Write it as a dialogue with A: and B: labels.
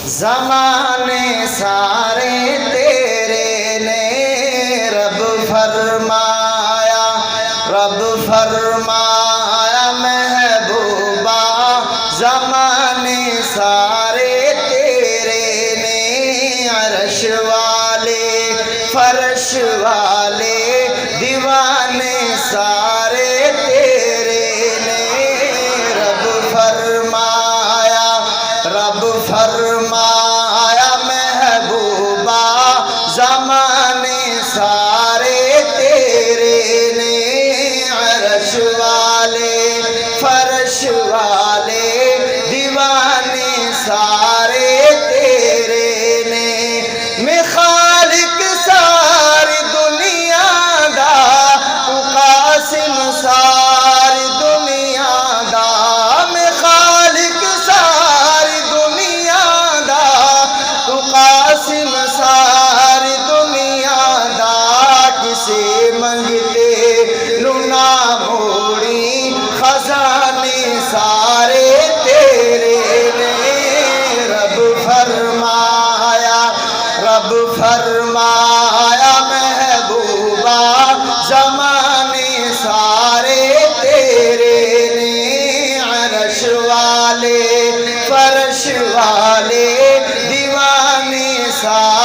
A: زمانے سارے تیرے نے رب فرمایا، رب فرمایا محبوبہ زمانے سارے تیرے نے، عرش والے فرش والے دیوانے سارے تیرے نے، رب فرمایا، رب فرمایا محبوبہ زمانے سارے تیرے نے، عرش والے فرش والے دیوانے سارے تیرے نے، میں خالق ساری دنیا دا، تو قاسم ساری دنیا دا، میں خالق ساری دنیا دا، تو قاسم ساری دنیا دا، کسے منگتے لنا موڑی خزانے سارے تیرے نے، رب فرمایا، رب فرمایا محبوبہ زمانے سارے تیرے نے، عرش والے فرش والے دیوانے سارے